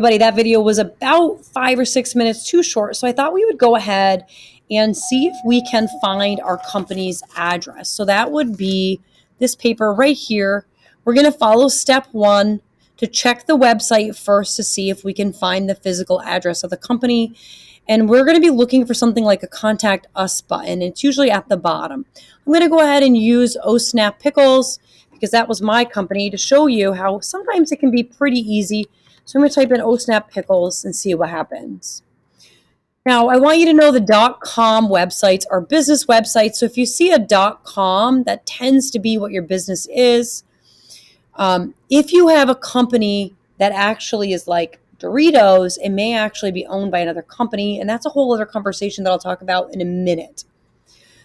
Buddy, that video was about 5 or 6 minutes too short. So I thought we would go ahead and see if we can find our company's address. So that would be this paper right here. We're going to follow step 1 to check the website first to see if we can find the physical address of the company. And we're going to be looking for something like a contact us button. It's usually at the bottom. I'm going to go ahead and use Oh Snap Pickles because that was my company to show you how sometimes it can be pretty easy. So I'm going to type in Oh Snap Pickles and see what happens. Now, I want you to know the .com websites are business websites. So if you see a .com, that tends to be what your business is. If you have a company that actually is like Doritos, it may actually be owned by another company. And that's a whole other conversation that I'll talk about in a minute.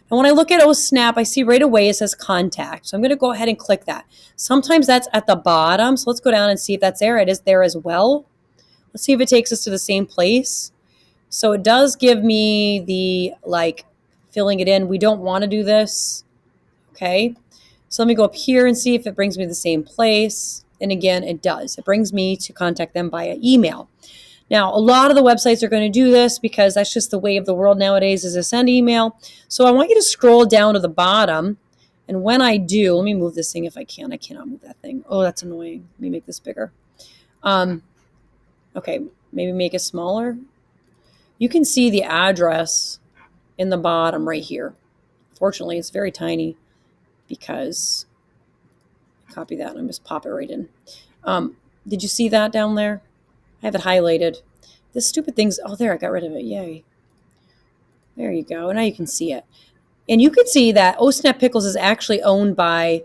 And when I look at Oh Snap, I see right away it says contact. So I'm going to go ahead and click that. Sometimes that's at the bottom. So let's go down and see if that's there. It is there as well. Let's see if it takes us to the same place. So it does give me the filling it in. We don't want to do this. Okay. So let me go up here and see if it brings me to the same place. And again, it does. It brings me to contact them via email. Now, a lot of the websites are going to do this because that's just the way of the world nowadays is to send email. So I want you to scroll down to the bottom. And when I do, let me move this thing if I can. I cannot move that thing. Oh, that's annoying. Let me make this bigger. Okay, maybe make it smaller. You can see the address in the bottom right here. Fortunately, it's very tiny because copy that and just pop it right in. Did you see that down there? I have it highlighted. This stupid thing's, oh, there, I got rid of it. Yay. There you go. Now you can see it. And you can see that Oh Snap Pickles is actually owned by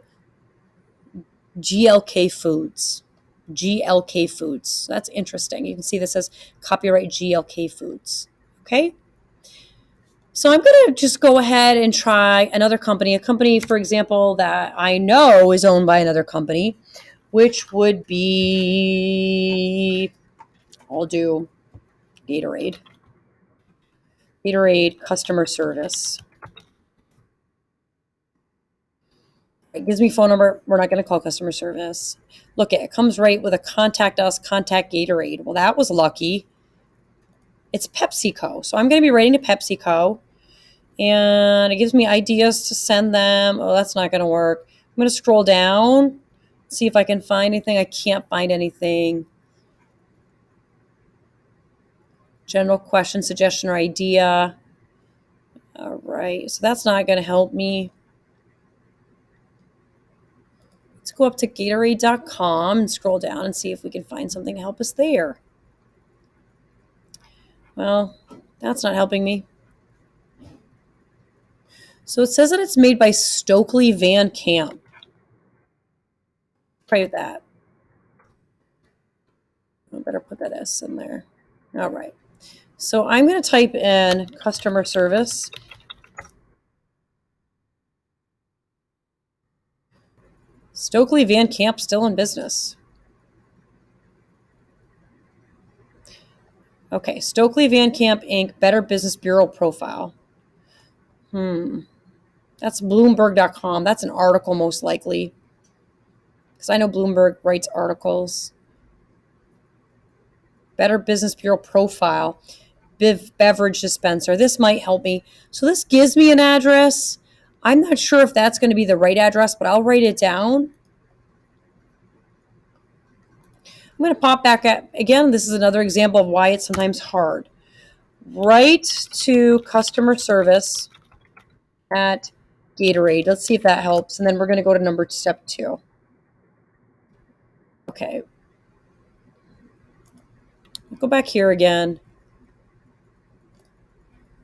GLK Foods. GLK Foods. That's interesting. You can see this says copyright GLK Foods. Okay. So I'm going to just go ahead and try another company, a company, for example, that I know is owned by another company, which would be, I'll do Gatorade. Gatorade customer service. It gives me phone number. We're not going to call customer service. Look, it comes right with a contact us, contact Gatorade. Well, that was lucky. It's PepsiCo. So I'm going to be writing to PepsiCo. And it gives me ideas to send them. Oh, that's not going to work. I'm going to scroll down, see if I can find anything. I can't find anything. General question, suggestion, or idea. All right. So that's not going to help me. Let's go up to Gatorade.com and scroll down and see if we can find something to help us there. Well, that's not helping me. So it says that it's made by Stokely Van Camp. Try with that. I better put that S in there. All right. So I'm going to type in customer service. Stokely Van Camp still in business. Okay, Stokely Van Camp Inc. Better Business Bureau profile. That's Bloomberg.com. That's an article most likely. Because I know Bloomberg writes articles. Better Business Bureau profile. Beverage dispenser. This might help me. So this gives me an address. I'm not sure if that's going to be the right address, but I'll write it down. I'm going to pop back at, again, this is another example of why it's sometimes hard. Write to customer service at Gatorade. Let's see if that helps. And then we're going to go to step 2. Okay. Go back here again.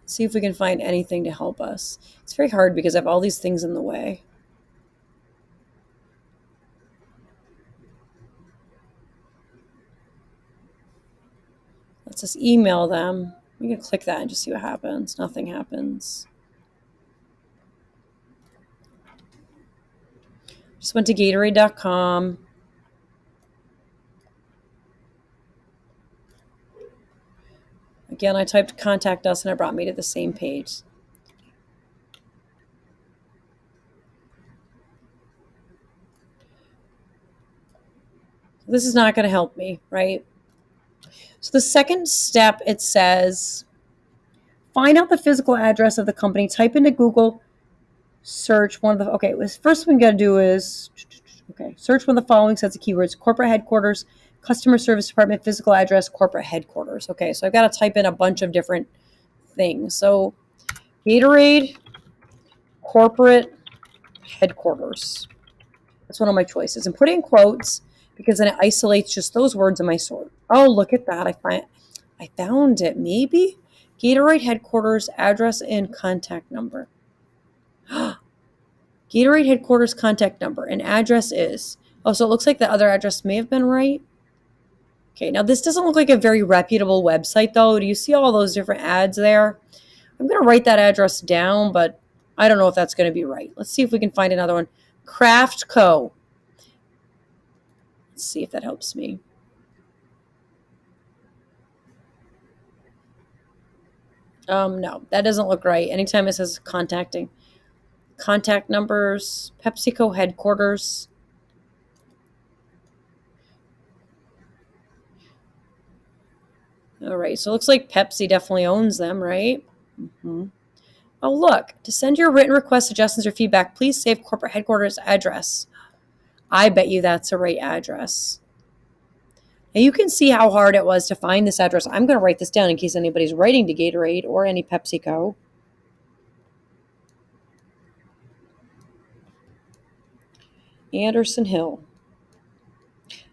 See if we can find anything to help us. It's very hard because I have all these things in the way. Let's just email them. We can click that and just see what happens. Nothing happens. Just went to Gatorade.com. Again, I typed contact us and it brought me to the same page. This is not going to help me, right? So the second step, it says, find out the physical address of the company. Type into Google, search one of the, okay, first thing we got to do is, okay, search one of the following sets of keywords: corporate headquarters, customer service department, physical address, corporate headquarters. Okay, so I've got to type in a bunch of different things. So Gatorade corporate headquarters. That's one of my choices. And put in quotes because then it isolates just those words in my sort. Oh, look at that. I found it. Maybe Gatorade headquarters address and contact number. Gatorade headquarters contact number and address is. Oh, so it looks like the other address may have been right. Okay, now this doesn't look like a very reputable website though. Do you see all those different ads there? I'm going to write that address down, but I don't know if that's going to be right. Let's see if we can find another one. Craft Co. Let's see if that helps me. No, that doesn't look right. Anytime it says contacting. Contact numbers, PepsiCo headquarters. All right, so it looks like Pepsi definitely owns them, right? Mm-hmm. Oh, look, to send your written request, suggestions, or feedback, please save corporate headquarters address. I bet you that's the right address. And you can see how hard it was to find this address. I'm going to write this down in case anybody's writing to Gatorade or any PepsiCo. Anderson Hill.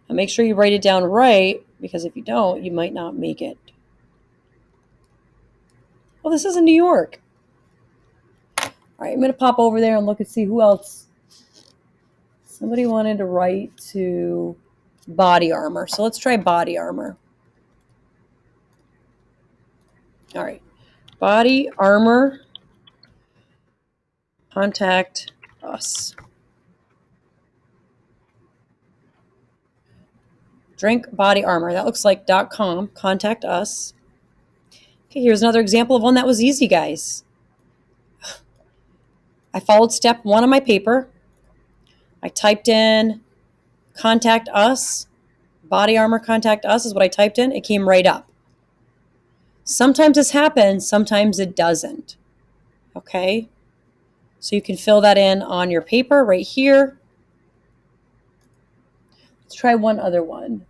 Now make sure you write it down right, because if you don't, you might not make it. Well, this is in New York. All right, I'm going to pop over there and look and see who else. Somebody wanted to write to Body Armor. So let's try Body Armor. All right. Body Armor. Contact us. Drink Body Armor. That looks like .com. Contact us. Okay, here's another example of one that was easy, guys. I followed step 1 on my paper. I typed in contact us. Body Armor contact us is what I typed in. It came right up. Sometimes this happens, sometimes it doesn't. Okay? So you can fill that in on your paper right here. Let's try one other one.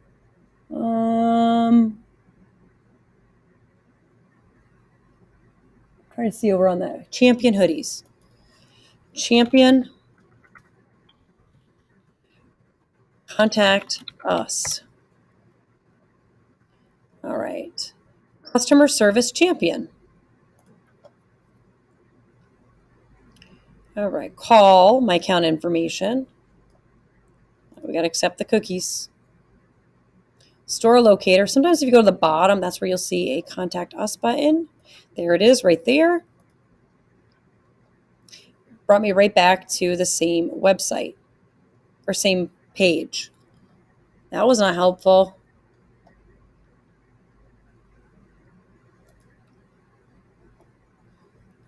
Try to see over on the Champion hoodies. Champion contact us. All right. Customer service champion. All right. Call my account information. We got to accept the cookies. Store locator. Sometimes if you go to the bottom, that's where you'll see a contact us button. There it is right there. Brought me right back to the same website or same page. That was not helpful.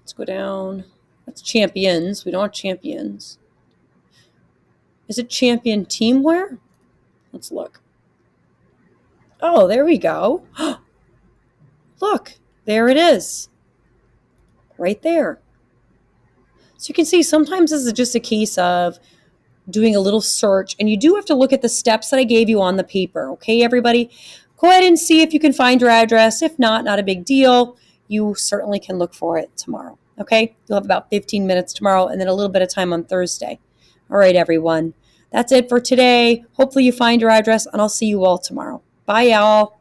Let's go down. That's champions. We don't want champions. Is it champion teamwear? Let's look. Oh, there we go. Look, there it is. Right there. So you can see sometimes this is just a case of doing a little search, and you do have to look at the steps that I gave you on the paper. Okay, everybody? Go ahead and see if you can find your address. If not, not a big deal. You certainly can look for it tomorrow. Okay? You'll have about 15 minutes tomorrow and then a little bit of time on Thursday. All right, everyone. That's it for today. Hopefully you find your address, and I'll see you all tomorrow. Bye, y'all.